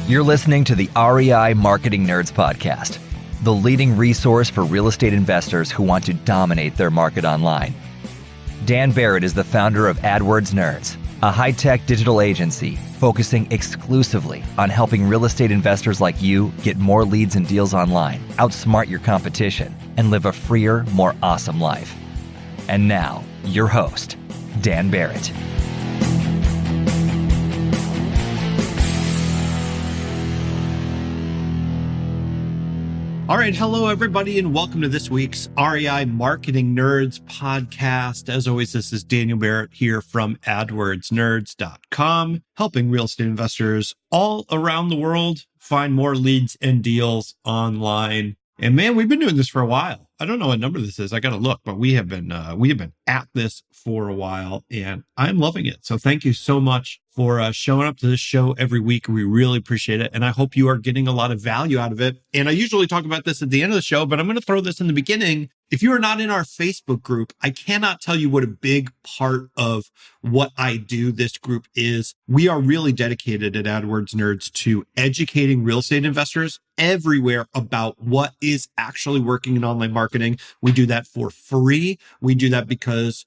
You're listening to the REI Marketing Nerds Podcast, the leading resource for real estate investors who want to dominate their market online. Dan Barrett is the founder of AdWords Nerds, a high-tech digital agency focusing exclusively on helping real estate investors like you get more leads and deals online, outsmart your competition, and live a freer, more awesome life. And now, your host, Dan Barrett. All right. Hello, everybody, and welcome to this week's REI Marketing Nerds podcast. As always, this is Daniel Barrett here from AdWordsNerds.com, helping real estate investors all around the world find more leads and deals online. And man, we've been doing this for a while. I don't know what number this is. I got to look, but we have been at this for a while, and I'm loving it. So thank you so much for showing up to this show every week. We really appreciate it. And I hope you are getting a lot of value out of it. And I usually talk about this at the end of the show, but I'm going to throw this in the beginning. If you are not in our Facebook group, I cannot tell you what a big part of what I do this group is. We are really dedicated at AdWords Nerds to educating real estate investors everywhere about what is actually working in online marketing. We do that for free. We do that because,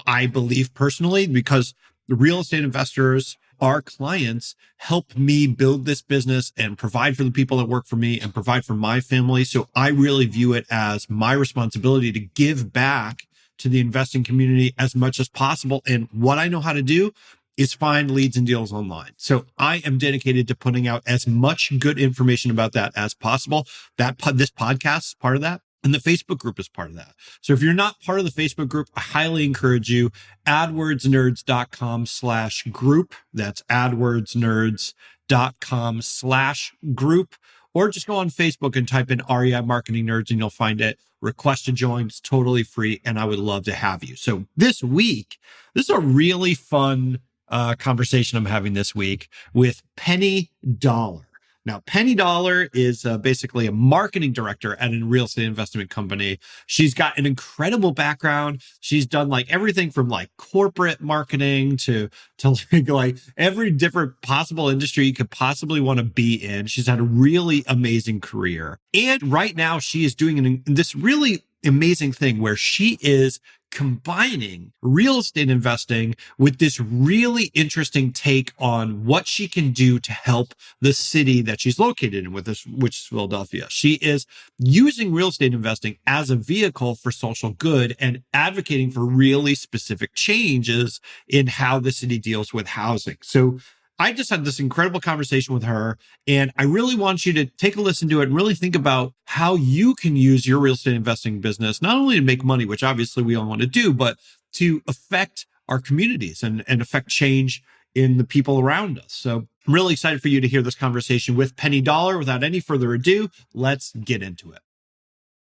I believe personally, because the real estate investors, our clients, help me build this business and provide for the people that work for me and provide for my family. So I really view it as my responsibility to give back to the investing community as much as possible. And what I know how to do is find leads and deals online. So I am dedicated to putting out as much good information about that as possible. This podcast is part of that. And the Facebook group is part of that. So if you're not part of the Facebook group, I highly encourage you, adwordsnerds.com/group. That's adwordsnerds.com/group. Or just go on Facebook and type in REI Marketing Nerds and you'll find it. Request to join. It's totally free. And I would love to have you. So this week, this is a really fun conversation I'm having this week with Penney Dollar. Now, Penney Dollar is basically a marketing director at a real estate investment company. She's got an incredible background. She's done everything from corporate marketing to every different possible industry you could possibly want to be in. She's had a really amazing career. And right now she is doing this really amazing thing where she is combining real estate investing with this really interesting take on what she can do to help the city that she's located in, which is Philadelphia. She is using real estate investing as a vehicle for social good and advocating for really specific changes in how the city deals with housing. So I just had this incredible conversation with her, and I really want you to take a listen to it and really think about how you can use your real estate investing business, not only to make money, which obviously we all want to do, but to affect our communities and affect change in the people around us. So I'm really excited for you to hear this conversation with Penney Dollar. Without any further ado, let's get into it.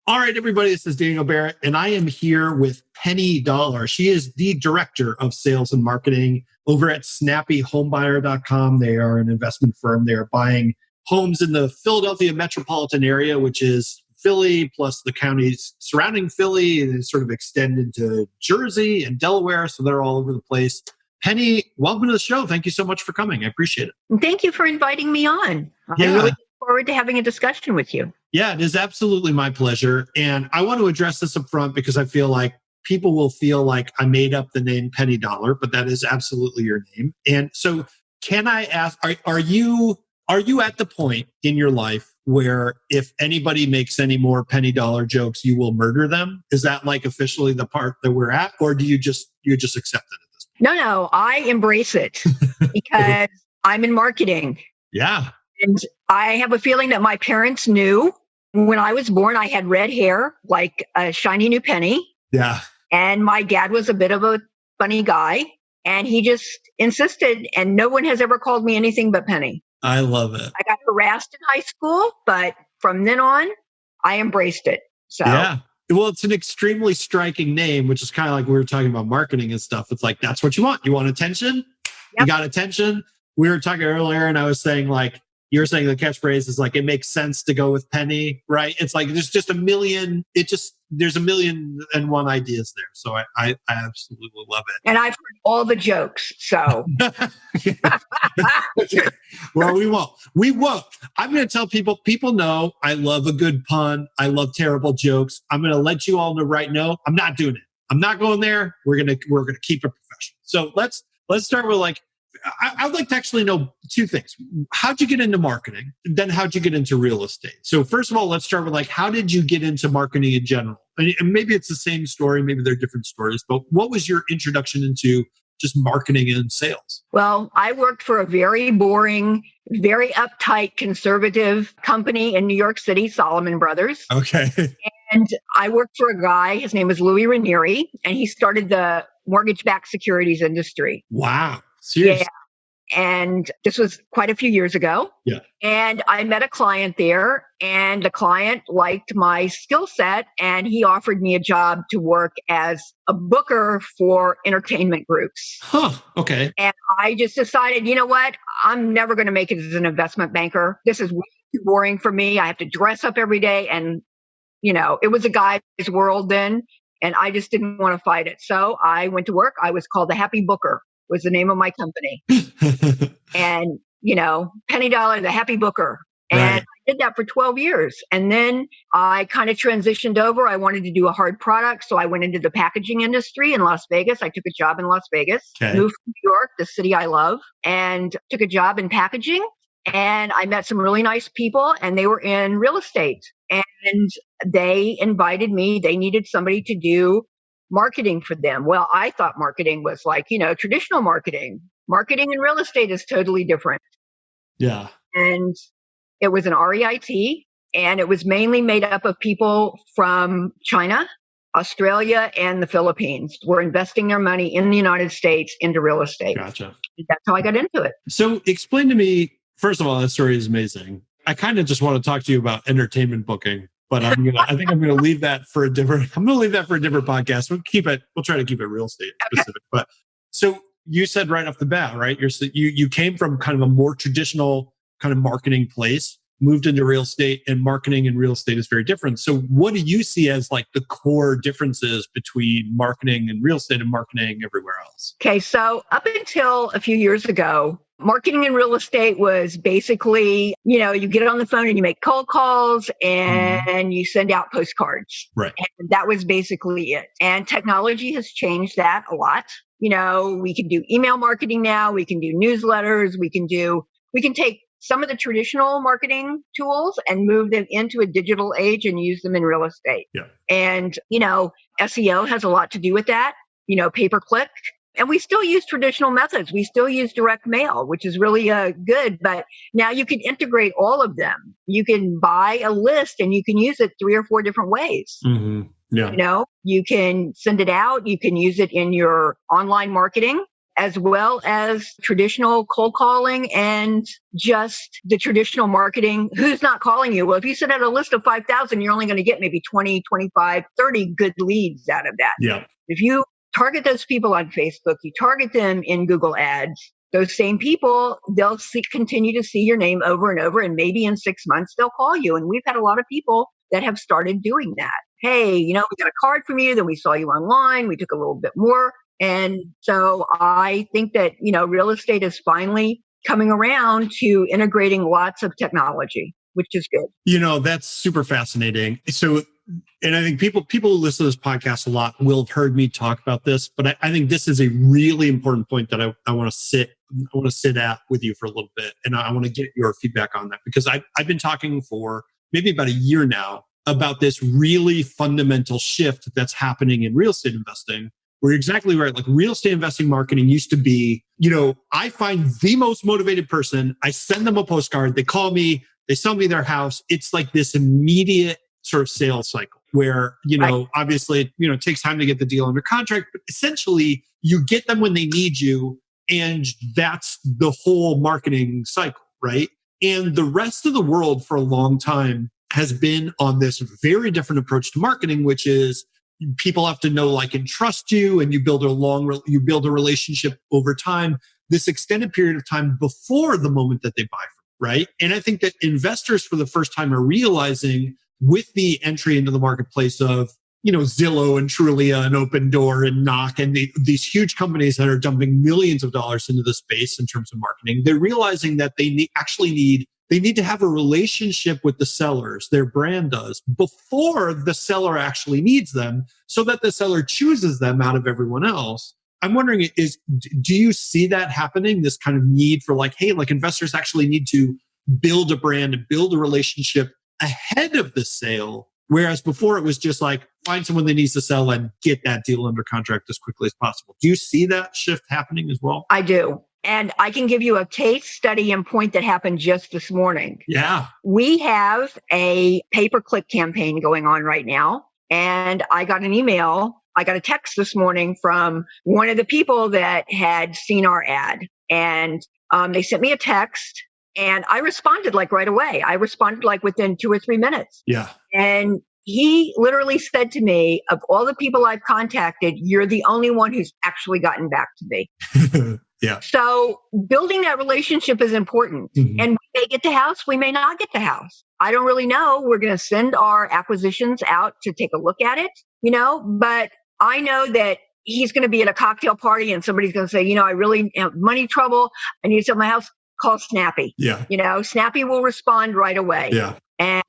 All right, everybody, this is Daniel Barrett, and I am here with Penney Dollar. She is the director of sales and marketing over at snappyhomebuyer.com. They are an investment firm. They are buying homes in the Philadelphia metropolitan area, which is Philly plus the counties surrounding Philly, and sort of extend into Jersey and Delaware. So they're all over the place. Penney, welcome to the show. Thank you so much for coming. I appreciate it. Thank you for inviting me on. Yeah. I really look forward to having a discussion with you. Yeah, it is absolutely my pleasure. And I want to address this up front because I feel like people will feel like I made up the name Penney Dollar, but that is absolutely your name. And so can I ask, are you at the point in your life where if anybody makes any more Penney Dollar jokes, you will murder them? Is that officially the part that we're at? Or do you just accept it at this point? No, I embrace it because I'm in marketing. Yeah. And I have a feeling that my parents knew when I was born, I had red hair, like a shiny new penny. Yeah. And my dad was a bit of a funny guy, and he just insisted, and no one has ever called me anything but Penny. I love it. I got harassed in high school, but from then on, I embraced it. So yeah. Well, it's an extremely striking name, which is kind of like we were talking about marketing and stuff. It's like, that's what you want. You want attention? Yep. You got attention? We were talking earlier and I was saying You're saying the catchphrase is like, it makes sense to go with Penny, right? It's like, there's a million and one ideas there. So I absolutely love it. And I've heard all the jokes. So, Okay. Well, we won't. I'm going to tell people know I love a good pun. I love terrible jokes. I'm going to let you all know right now, I'm not doing it. I'm not going there. We're going to keep it professional. So let's start with like, I'd like to actually know two things. How'd you get into marketing? And then how'd you get into real estate? So first of all, let's start with like, how did you get into marketing in general? And maybe it's the same story. Maybe they're different stories, but what was your introduction into just marketing and sales? Well, I worked for a very boring, very uptight, conservative company in New York City, Solomon Brothers. Okay. And I worked for a guy, his name was Louis Ranieri, and he started the mortgage-backed securities industry. Wow. Seriously? Yeah. And this was quite a few years ago. Yeah. And I met a client there, and the client liked my skill set, and he offered me a job to work as a booker for entertainment groups. Huh. Okay. And I just decided, you know what? I'm never going to make it as an investment banker. This is way too boring for me. I have to dress up every day. And, it was a guy's world then, and I just didn't want to fight it. So I went to work. I was called the Happy Booker, was the name of my company. And, Penney Dollar, the Happy Booker. And Right. I did that for 12 years. And then I kind of transitioned over. I wanted to do a hard product. So I went into the packaging industry in Las Vegas. I took a job in Las Vegas, Okay. moved from New York, the city I love, and took a job in packaging. And I met some really nice people, and they were in real estate. And they invited me. They needed somebody to do marketing for them. Well, I thought marketing was like, traditional marketing. Marketing in real estate is totally different. Yeah. And it was an REIT, and it was mainly made up of people from China, Australia, and the Philippines were investing their money in the United States into real estate. Gotcha. That's how I got into it. So explain to me, first of all, that story is amazing. I kind of just want to talk to you about entertainment booking, but I think I'm going to leave that for a different podcast. We'll try to keep it real estate specific. Okay. But so you said right off the bat, right? You came from kind of a more traditional kind of marketing place, moved into real estate, and marketing and real estate is very different. So what do you see as like the core differences between marketing and real estate and marketing everywhere else? Okay. So up until a few years ago, marketing in real estate was basically, you get on the phone and you make cold calls and you send out postcards. Right. And that was basically it. And technology has changed that a lot. We can do email marketing now. We can do newsletters. We can take some of the traditional marketing tools and move them into a digital age and use them in real estate. Yeah. And, SEO has a lot to do with that, pay-per-click. And we still use traditional methods. We still use direct mail, which is really good. But now you can integrate all of them. You can buy a list and you can use it 3 or 4 different ways. Mm-hmm. Yeah. You can send it out. You can use it in your online marketing as well as traditional cold calling and just the traditional marketing. Who's not calling you? Well, if you send out a list of 5,000, you're only going to get maybe 20, 25, 30 good leads out of that. Yeah. If you target those people on Facebook, you target them in Google Ads, those same people, they'll continue to see your name over and over. And maybe in 6 months, they'll call you. And we've had a lot of people that have started doing that. Hey, we got a card from you. Then we saw you online. We took a little bit more. And so I think that, real estate is finally coming around to integrating lots of technology, which is good. That's super fascinating. So, and I think people who listen to this podcast a lot will have heard me talk about this, but I think this is a really important point that I want to sit at with you for a little bit. And I want to get your feedback on that because I've been talking for maybe about a year now about this really fundamental shift that's happening in real estate investing. We're exactly right. Like real estate investing marketing used to be, I find the most motivated person. I send them a postcard. They call me, they sell me their house. It's like this immediate sort of sales cycle where, Right. obviously, it takes time to get the deal under contract, but essentially you get them when they need you. And that's the whole marketing cycle, right? And the rest of the world for a long time has been on this very different approach to marketing, which is people have to know, like, and trust you, and you build a relationship over time, this extended period of time before the moment that they buy from right? And I think that investors for the first time are realizing with the entry into the marketplace of, Zillow and Trulia and Open Door and Knock and these huge companies that are dumping millions of dollars into the space in terms of marketing, they're realizing that they need to have a relationship with the sellers, their brand does, before the seller actually needs them so that the seller chooses them out of everyone else. I'm wondering, do you see that happening? This kind of need for investors actually need to build a brand and build a relationship ahead of the sale. Whereas before it was just find someone that needs to sell and get that deal under contract as quickly as possible. Do you see that shift happening as well? I do. And I can give you a case study and point that happened just this morning. Yeah. We have a pay-per-click campaign going on right now. And I got a text this morning from one of the people that had seen our ad. And they sent me a text and I responded right away. I responded within 2 or 3 minutes. Yeah. And he literally said to me, of all the people I've contacted, you're the only one who's actually gotten back to me. Yeah. So building that relationship is important. Mm-hmm. And we may get the house, we may not get the house. I don't really know. We're going to send our acquisitions out to take a look at it, but I know that he's going to be at a cocktail party and somebody's going to say, I really have money trouble. I need to sell my house. Call Snappy. Yeah. Snappy will respond right away. Yeah. And,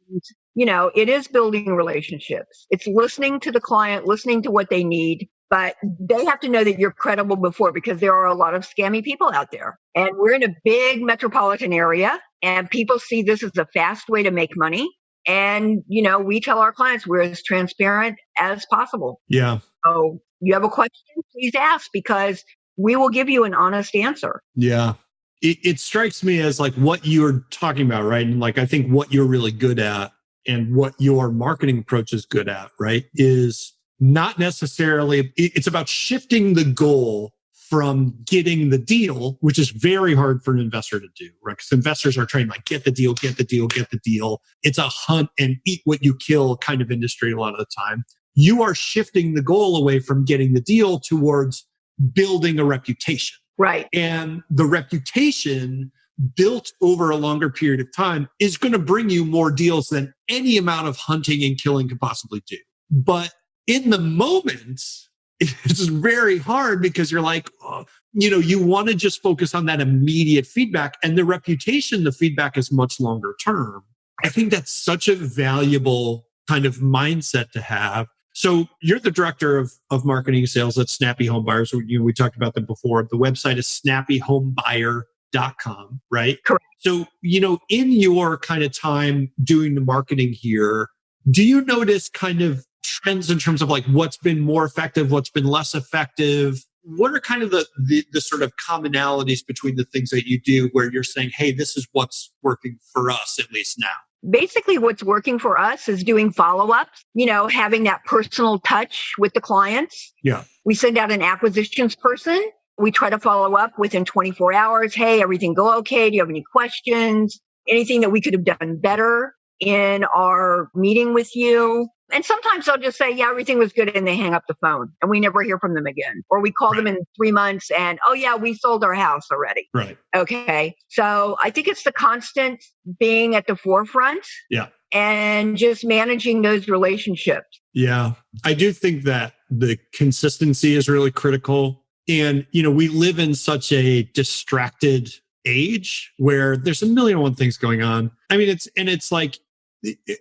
it is building relationships. It's listening to the client, listening to what they need. But they have to know that you're credible before, because there are a lot of scammy people out there. And we're in a big metropolitan area and people see this as a fast way to make money. And, we tell our clients we're as transparent as possible. Yeah. So you have a question, please ask, because we will give you an honest answer. Yeah. It strikes me as what you're talking about, right? And I think what you're really good at and what your marketing approach is good at, right, is not necessarily, it's about shifting the goal from getting the deal, which is very hard for an investor to do, right? Because investors are trained get the deal, get the deal, get the deal. It's a hunt and eat what you kill kind of industry a lot of the time. You are shifting the goal away from getting the deal towards building a reputation. Right. And the reputation built over a longer period of time is going to bring you more deals than any amount of hunting and killing could possibly do. But in the moment, it's very hard because you're you want to just focus on that immediate feedback, and the reputation, the feedback is much longer term. I think that's such a valuable kind of mindset to have. So you're the director of marketing and sales at Snappy Home Buyers. We talked about them before. The website is snappyhomebuyer.com, right? Correct. So, in your kind of time doing the marketing here, do you notice kind of trends in terms of what's been more effective, what's been less effective? What are kind of the sort of commonalities between the things that you do where you're saying, hey, this is what's working for us, at least now? Basically, what's working for us is doing follow-ups, having that personal touch with the clients. Yeah. We send out an acquisitions person. We try to follow up within 24 hours. Hey, everything go okay? Do you have any questions? Anything that we could have done better in our meeting with you? And sometimes they'll just say, yeah, everything was good, and they hang up the phone and we never hear from them again. Or we call them in 3 months and, oh yeah, we sold our house already. Right. Okay. So I think it's the constant being at the forefront. Yeah. And just managing those relationships. Yeah. I do think that the consistency is really critical. And, we live in such a distracted age where there's a million and one things going on. I mean,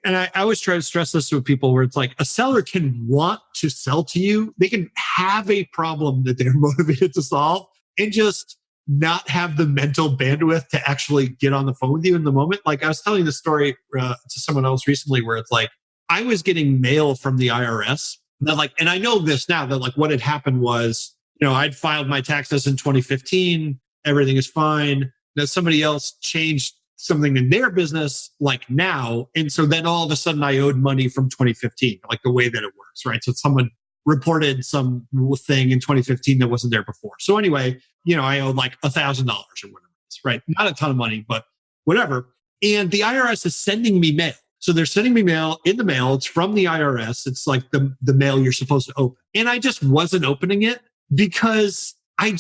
I always try to stress this with people where it's a seller can want to sell to you. They can have a problem that they're motivated to solve and just not have the mental bandwidth to actually get on the phone with you in the moment. I was telling this story to someone else recently where it's I was getting mail from the IRS. And I know this now that what had happened was, I'd filed my taxes in 2015. Everything is fine. Now somebody else changed something in their business now. And so then all of a sudden I owed money from 2015, the way that it works, right? So someone reported some thing in 2015 that wasn't there before. So anyway, I owed $1,000 or whatever it is, right? Not a ton of money, but whatever. And the IRS is sending me mail. So they're sending me mail in the mail. It's from the IRS. It's the mail you're supposed to open. And I just wasn't opening it because I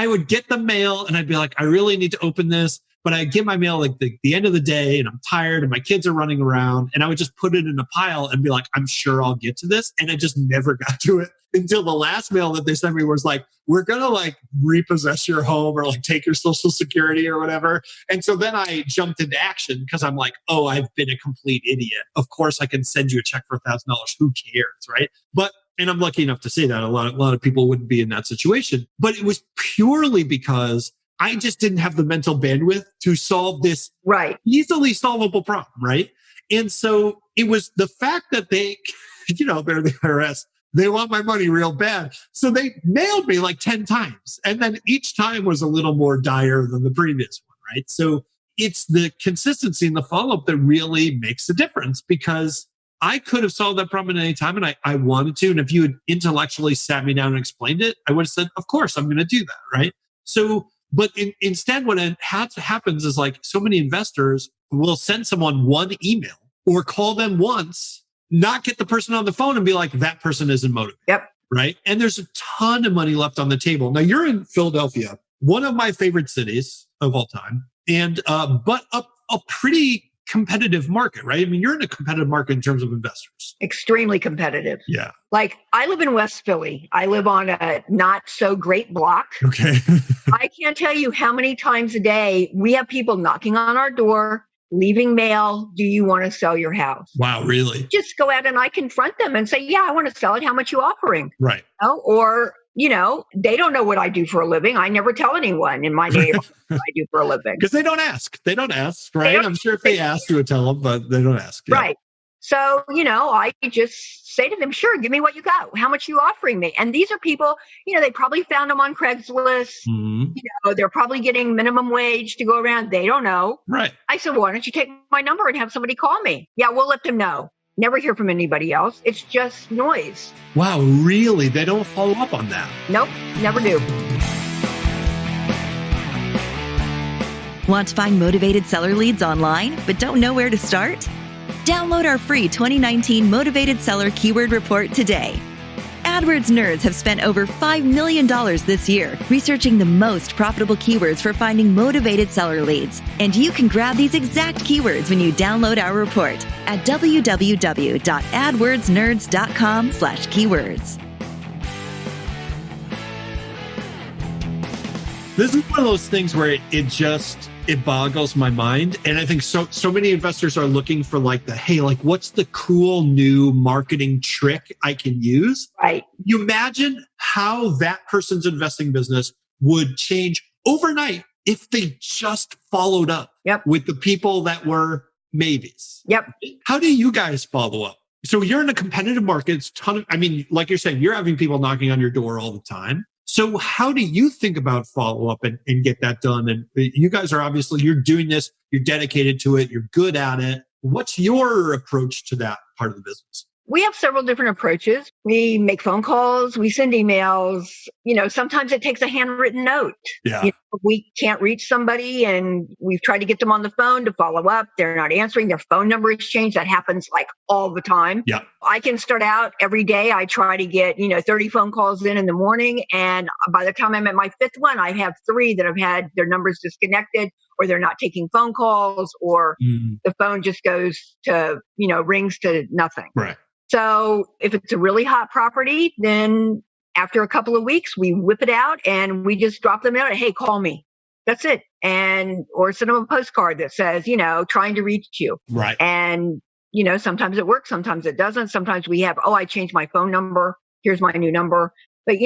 would get the mail and I'd be I really need to open this. but I get my mail like the end of the day and I'm tired and my kids are running around, and I would just put it in a pile and be like, I'm sure I'll get to this. And I just never got to it until the last mail that they sent me was like, we're going to like repossess your home or like take your social security or whatever. And so then I jumped into action because I'm like, oh, I've been a complete idiot. Of course I can send you a check for $1,000. Who cares, right? And I'm lucky enough to say that a lot of people wouldn't be in that situation, but it was purely because I just didn't have the mental bandwidth to solve this easily solvable problem, right? And so it was the fact that they, they're the IRS, they want my money real bad. So they mailed me like 10 times. And then each time was a little more dire than the previous one, right? So it's the consistency and the follow-up that really makes a difference, because I could have solved that problem at any time and I wanted to. And if you had intellectually sat me down and explained it, I would have said, of course, I'm going to do that, right? So, but instead, what happens is like so many investors will send someone one email or call them once, not get the person on the phone and be like, that person isn't motivated. Yep. Right. And there's a ton of money left on the table. Now you're in Philadelphia, one of my favorite cities of all time, and but a pretty competitive market, right? I mean, you're in a competitive market in terms of investors. Extremely competitive. Yeah. Like I live in West Philly. I live on a not so great block. Okay. I can't tell you how many times a day we have people knocking on our door, leaving mail. Do you want to sell your house? Wow, really? Just go out and I confront them and say, yeah, I want to sell it. How much you offering? Right. Or, they don't know what I do for a living. I never tell anyone in my neighborhood what I do for a living. Because they don't ask, right? I'm sure if they asked, you would tell them, but they don't ask. Yeah. Right. So, I just say to them, sure, give me what you got. How much are you offering me? And these are people, they probably found them on Craigslist. Mm-hmm. They're probably getting minimum wage to go around. They don't know. Right. I said, why don't you take my number and have somebody call me? Yeah, we'll let them know. Never hear from anybody else. It's just noise. Wow, really? They don't follow up on that? Nope, never do. Want to find motivated seller leads online, but don't know where to start? Download our free 2019 Motivated Seller Keyword Report today. AdWords nerds have spent over $5 million this year researching the most profitable keywords for finding motivated seller leads. And you can grab these exact keywords when you download our report at www.adwordsnerds.com/keywords. This is one of those things where it boggles my mind. And I think so many investors are looking for what's the cool new marketing trick I can use? Right. You imagine how that person's investing business would change overnight if they just followed up with the people that were maybes. Yep. How do you guys follow up? So you're in a competitive market. It's like you're saying, you're having people knocking on your door all the time. So how do you think about follow-up and get that done? And you guys are you're doing this, you're dedicated to it, you're good at it. What's your approach to that part of the business? We have several different approaches. We make phone calls, we send emails. Sometimes it takes a handwritten note. Yeah. If we can't reach somebody and we've tried to get them on the phone to follow up, they're not answering, their phone number is changed. That happens all the time. Yeah. I can start out every day. I try to get, 30 phone calls in the morning. And by the time I'm at my fifth one, I have 3 that have had their numbers disconnected, or they're not taking phone calls, or the phone just goes to, rings to nothing. Right. So if it's a really hot property, then after a couple of weeks, we whip it out and we just drop them out. Hey, call me. That's it. Or send them a postcard that says, trying to reach you. Right. And, sometimes it works. Sometimes it doesn't. Sometimes we have, I changed my phone number. Here's my new number. But,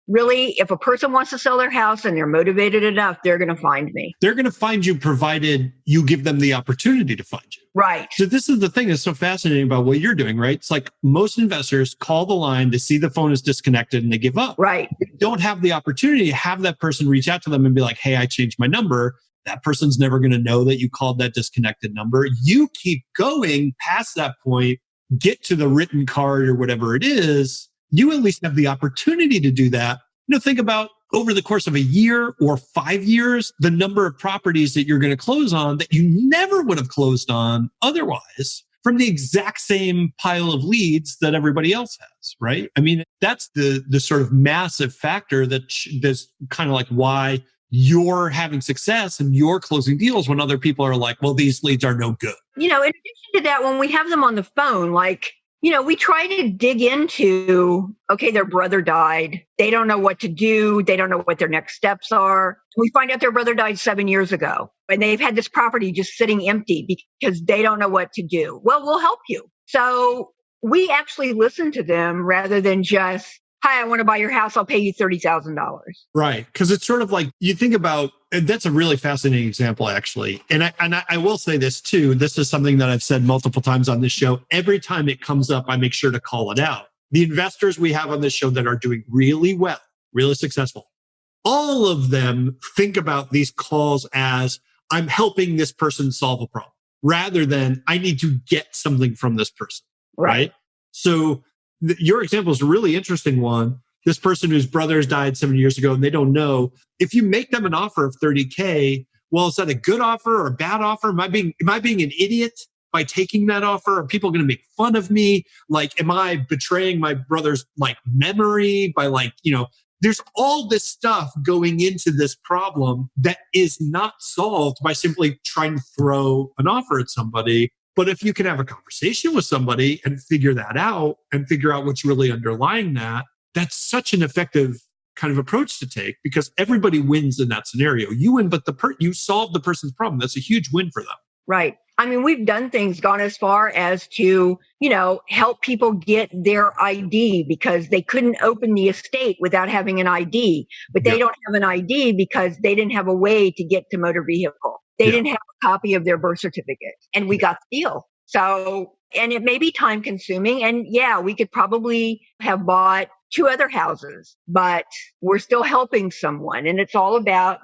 really, if a person wants to sell their house and they're motivated enough, they're going to find me. They're going to find you provided you give them the opportunity to find you. Right. So this is the thing that's so fascinating about what you're doing, right? It's like most investors call the line, they see the phone is disconnected and they give up. Right. They don't have the opportunity to have that person reach out to them and be like, hey, I changed my number. That person's never going to know that you called that disconnected number. You keep going past that point, get to the written card or whatever it is. You at least have the opportunity to do that. Think about over the course of a year or 5 years, the number of properties that you're going to close on that you never would have closed on otherwise from the exact same pile of leads that everybody else has, right? I mean, that's the sort of massive factor that's kind of like why you're having success and you're closing deals when other people are like, well, these leads are no good. In addition to that, when we have them on the phone, we try to dig into, okay, their brother died. They don't know what to do. They don't know what their next steps are. We find out their brother died 7 years ago and they've had this property just sitting empty because they don't know what to do. Well, we'll help you. So we actually listen to them rather than just, hi, I want to buy your house. I'll pay you $30,000. Right. Because it's sort of like you think about, and that's a really fascinating example, actually. And I will say this too. This is something that I've said multiple times on this show. Every time it comes up, I make sure to call it out. The investors we have on this show that are doing really well, really successful, all of them think about these calls as I'm helping this person solve a problem rather than I need to get something from this person. Right. So your example is a really interesting one. This person whose brothers died 7 years ago and they don't know, if you make them an offer of $30K, well, is that a good offer or a bad offer? Am I being an idiot by taking that offer? Are people going to make fun of me? Like, am I betraying my brother's memory by there's all this stuff going into this problem that is not solved by simply trying to throw an offer at somebody. But if you can have a conversation with somebody and figure that out and figure out what's really underlying that, that's such an effective kind of approach to take because everybody wins in that scenario. You win, but you solve the person's problem. That's a huge win for them. Right. I mean, we've done things, gone as far as to, help people get their ID because they couldn't open the estate without having an ID, but they don't have an ID because they didn't have a way to get to motor vehicle. They didn't have a copy of their birth certificate and we got the deal. So, and it may be time consuming and we could probably have bought 2 other houses, but we're still helping someone. And it's all about,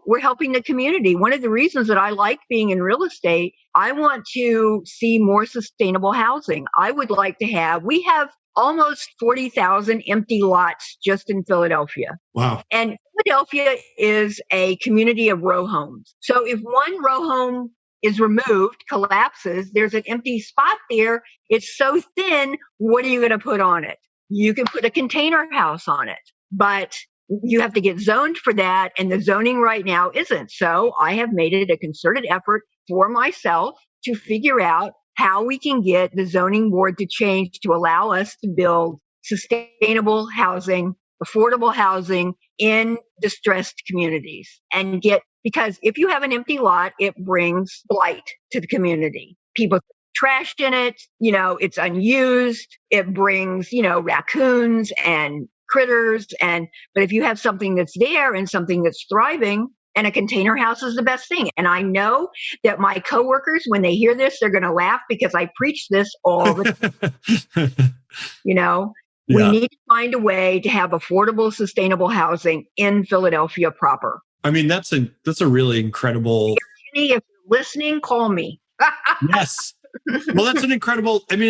we're helping the community. One of the reasons that I like being in real estate, I want to see more sustainable housing. I would like to we have almost 40,000 empty lots just in Philadelphia. Wow. And Philadelphia is a community of row homes. So if one row home is removed, collapses, there's an empty spot there. It's so thin. What are you going to put on it? You can put a container house on it, but you have to get zoned for that. And the zoning right now isn't. So I have made it a concerted effort for myself to figure out how we can get the zoning board to change to allow us to build sustainable housing, affordable housing in distressed communities because if you have an empty lot, it brings blight to the community. People trash in it, it's unused. It brings, raccoons and critters. But if you have something that's there and something that's thriving, and a container house is the best thing. And I know that my coworkers, when they hear this, they're going to laugh because I preach this all the time. We need to find a way to have affordable, sustainable housing in Philadelphia proper. I mean, that's a really incredible. If you're listening, call me. Yes. Well, that's an incredible, and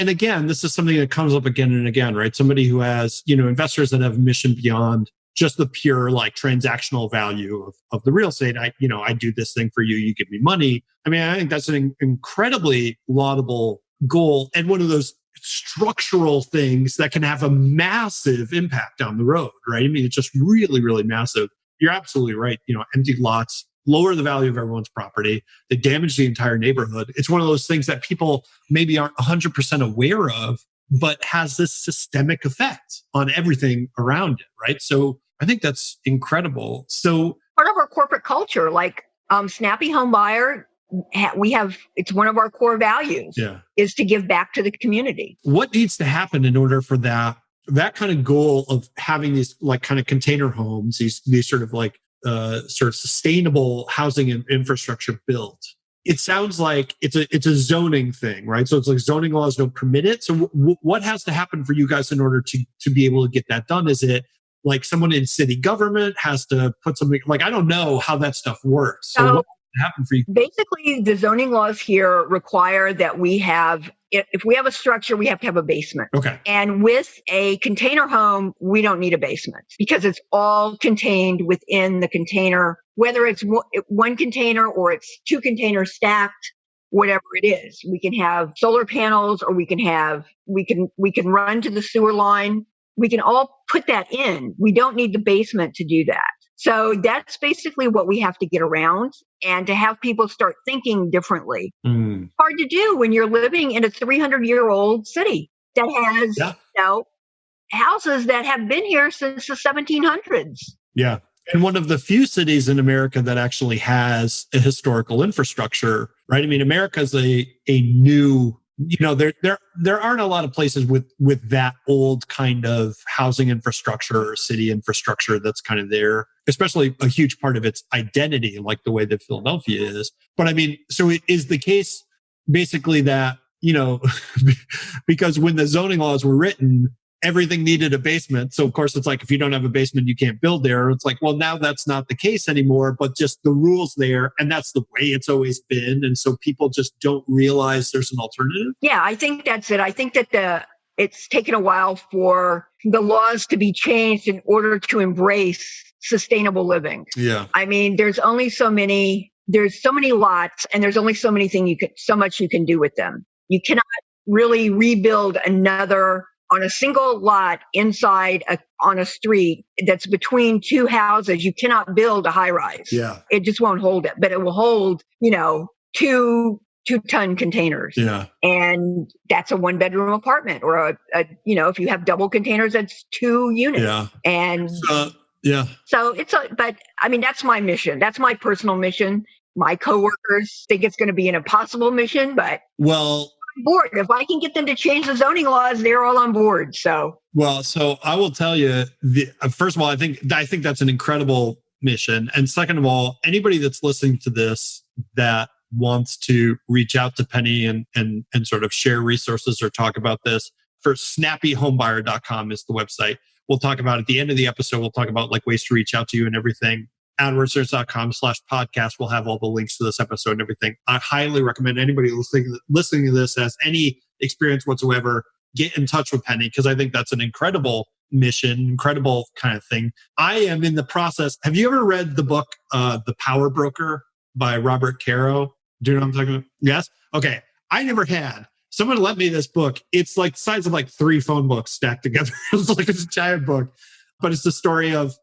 again, this is something that comes up again and again, right? Somebody who has, investors that have mission beyond just the pure transactional value of the real estate. I do this thing for you, you give me money. I mean, I think that's an incredibly laudable goal and one of those structural things that can have a massive impact down the road, right? I mean, it's just really, really massive. You're absolutely right. Empty lots lower the value of everyone's property. They damage the entire neighborhood. It's one of those things that people maybe aren't 100% aware of, but has this systemic effect on everything around it, right? So I think that's incredible. So part of our corporate culture, Snappy Home Buyer, it's one of our core values is to give back to the community. What needs to happen in order for that kind of goal of having these kind of container homes, these sort of sustainable housing and infrastructure built? It sounds like it's a zoning thing, right? So it's like zoning laws don't permit it. So what has to happen for you guys in order to be able to get that done? Is it like someone in city government has to put something I don't know how that stuff works. So what has to happen for you? Basically, the zoning laws here require that if we have a structure, we have to have a basement. Okay. And with a container home, we don't need a basement because it's all contained within the container, whether it's one container or it's 2 containers stacked, whatever it is. We can have solar panels or we can run to the sewer line. We can all put that in. We don't need the basement to do that. So that's basically what we have to get around, and to have people start thinking differently. Hard to do when you're living in a 300-year-old city that has, houses that have been here since the 1700s. Yeah. And one of the few cities in America that actually has a historical infrastructure, right? I mean, America's a new, there aren't a lot of places with that old kind of housing infrastructure or city infrastructure that's kind of there, especially a huge part of its identity, like the way that Philadelphia is. But I mean, so it is the case basically that, because when the zoning laws were written, everything needed a basement. So of course it's like, if you don't have a basement, you can't build there. It's like, well, now that's not the case anymore, but just the rules there. And that's the way it's always been. And so people just don't realize there's an alternative. Yeah, I think that's it. I think that it's taken a while for the laws to be changed in order to embrace sustainable living. Yeah. I mean, there's so many lots, and there's only so much you can do with them. You cannot really rebuild another on a single lot inside on a street that's between two houses. You cannot build a high rise. Yeah. It just won't hold it, but it will hold, 2-ton containers. Yeah. And that's a 1-bedroom apartment, or if you have double containers, that's 2 units. Yeah. And yeah. So but I mean, that's my mission. That's my personal mission. My coworkers think it's going to be an impossible mission, but board. If I can get them to change the zoning laws, they're all on board. So I will tell you, first of all, I think that's an incredible mission. And second of all, anybody that's listening to this that wants to reach out to Penney and sort of share resources or talk about this, for snappyhomebuyer.com is the website. We'll talk about at the end of the episode, we'll talk about like ways to reach out to you and everything. AdWords.com/podcast will have all the links to this episode and everything. I highly recommend anybody listening to this has any experience whatsoever, get in touch with Penney, because I think that's an incredible mission, incredible kind of thing. I am in the process. Have you ever read the book, The Power Broker by Robert Caro? Do you know what I'm talking about? Yes? Okay. I never had. Someone lent me this book. It's like the size of like 3 phone books stacked together. It's like a giant book, but it's the story of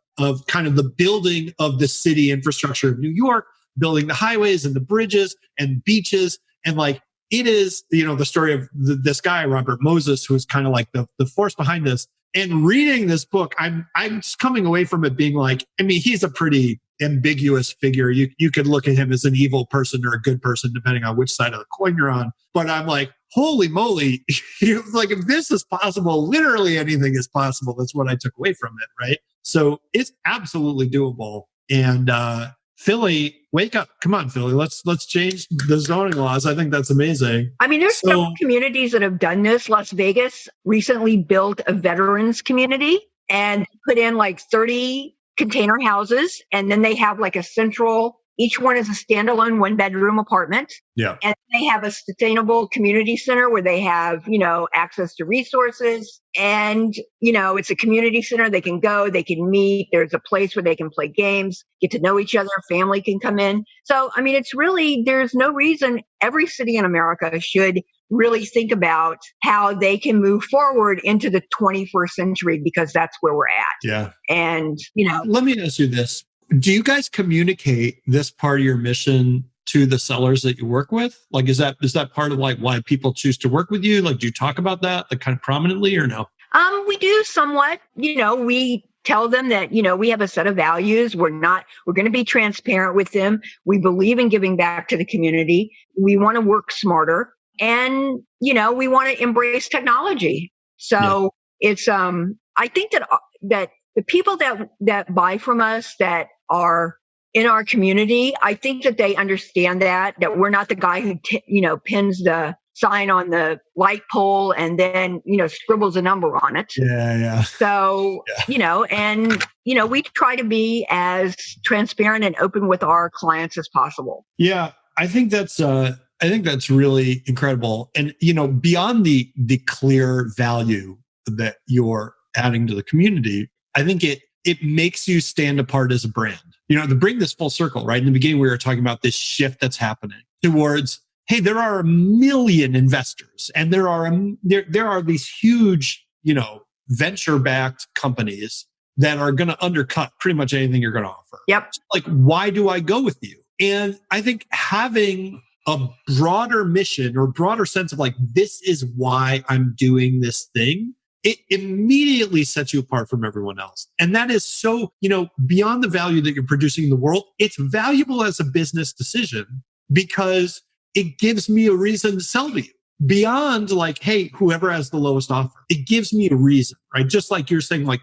kind of the building of the city infrastructure of New York, building the highways and the bridges and beaches. And like, it is, the story of this guy, Robert Moses, who's kind of like the force behind this. And reading this book, I'm just coming away from it being like, I mean, he's a pretty ambiguous figure. You could look at him as an evil person or a good person, depending on which side of the coin you're on. But I'm like, holy moly, like, if this is possible, literally anything is possible. That's what I took away from it, right? So it's absolutely doable. And Philly, wake up. Come on, Philly. Let's change the zoning laws. I think that's amazing. I mean, there's several communities that have done this. Las Vegas recently built a veterans community and put in like 30 container houses. And then they have like a central, each one is a standalone 1-bedroom apartment. Yeah. And they have a sustainable community center where they have, access to resources. And, it's a community center. They can go, they can meet. There's a place where they can play games, get to know each other. Family can come in. So, I mean, it's really, there's no reason every city in America should really think about how they can move forward into the 21st century, because that's where we're at. Yeah. And, let me ask you this. Do you guys communicate this part of your mission to the sellers that you work with? Like, is that part of like why people choose to work with you? Like, do you talk about that like kind of prominently or no? We do somewhat. We tell them that, we have a set of values. We're going to be transparent with them. We believe in giving back to the community. We want to work smarter, and, we want to embrace technology. So it's, I think that the people that buy from us that are in our community, I think that they understand that we're not the guy who, pins the sign on the light pole and then, scribbles a number on it. Yeah. So, we try to be as transparent and open with our clients as possible. Yeah. I think that's really incredible. And, beyond the clear value that you're adding to the community, I think it makes you stand apart as a brand. To bring this full circle, right? In the beginning, we were talking about this shift that's happening towards, hey, there are 1 million investors, and there are these huge, venture-backed companies that are going to undercut pretty much anything you're going to offer. Yep. Like, why do I go with you? And I think having a broader mission or broader sense of like, this is why I'm doing this thing, it immediately sets you apart from everyone else. And that is so, beyond the value that you're producing in the world, it's valuable as a business decision because it gives me a reason to sell to you. Beyond like, hey, whoever has the lowest offer, it gives me a reason, right? Just like you're saying, like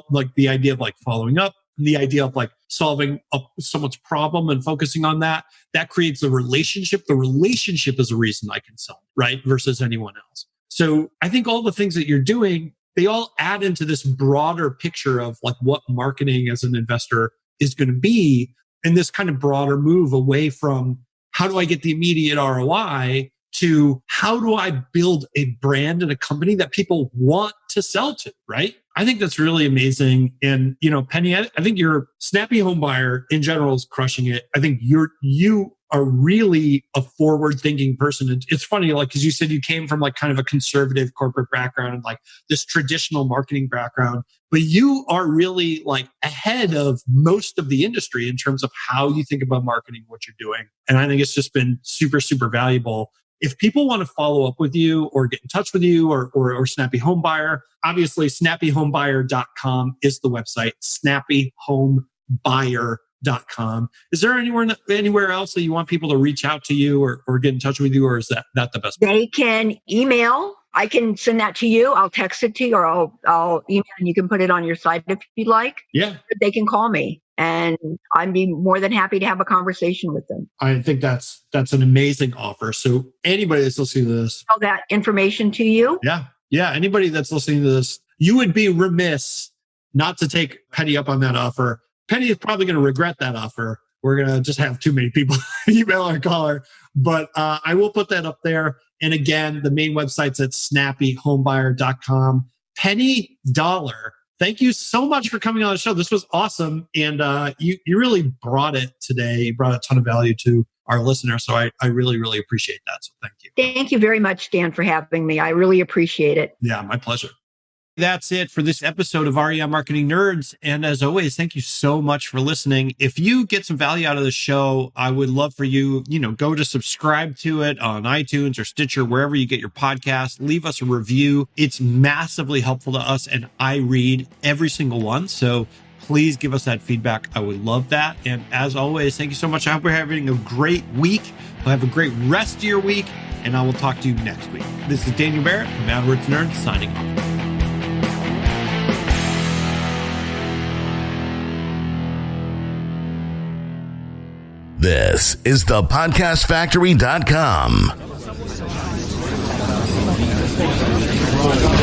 like the idea of like following up, the idea of like solving someone's problem and focusing on that creates a relationship. The relationship is a reason I can sell, right? Versus anyone else. So I think all the things that you're doing, they all add into this broader picture of like what marketing as an investor is going to be, and this kind of broader move away from how do I get the immediate ROI to how do I build a brand and a company that people want to sell to, right? I think that's really amazing. And, Penny, I think your Snappy Home Buyer in general is crushing it. I think you are really a forward-thinking person. And it's funny, like, because you said you came from like kind of a conservative corporate background and like this traditional marketing background, but you are really like ahead of most of the industry in terms of how you think about marketing, what you're doing. And I think it's just been super, super valuable. If people want to follow up with you or get in touch with you or Snappy Home Buyer, obviously snappyhomebuyer.com is the website, snappyhomebuyer.com. Is there anywhere else that you want people to reach out to you or get in touch with you, or is that the best? They can email. I can send that to you. I'll text it to you, or I'll email, and you can put it on your site if you'd like. Yeah. They can call me, and I'd be more than happy to have a conversation with them. I think that's an amazing offer. So anybody that's listening to this, All that information to you. Yeah. Anybody that's listening to this, you would be remiss not to take Penny up on that offer. Penny is probably going to regret that offer. We're going to just have too many people email or call her. But I will put that up there. And again, the main website's at snappyhomebuyer.com. Penny Dollar, thank you so much for coming on the show. This was awesome. And you really brought it today. You brought a ton of value to our listeners. So I really, really appreciate that. So thank you. Thank you very much, Dan, for having me. I really appreciate it. Yeah, my pleasure. That's it for this episode of REI Marketing Nerds. And as always, thank you so much for listening. If you get some value out of the show, I would love for you, go to subscribe to it on iTunes or Stitcher, wherever you get your podcast. Leave us a review. It's massively helpful to us, and I read every single one. So please give us that feedback. I would love that. And as always, thank you so much. I hope you're having a great week. Have a great rest of your week, and I will talk to you next week. This is Daniel Barrett from AdWords Nerds signing off. This is the podcastfactory.com.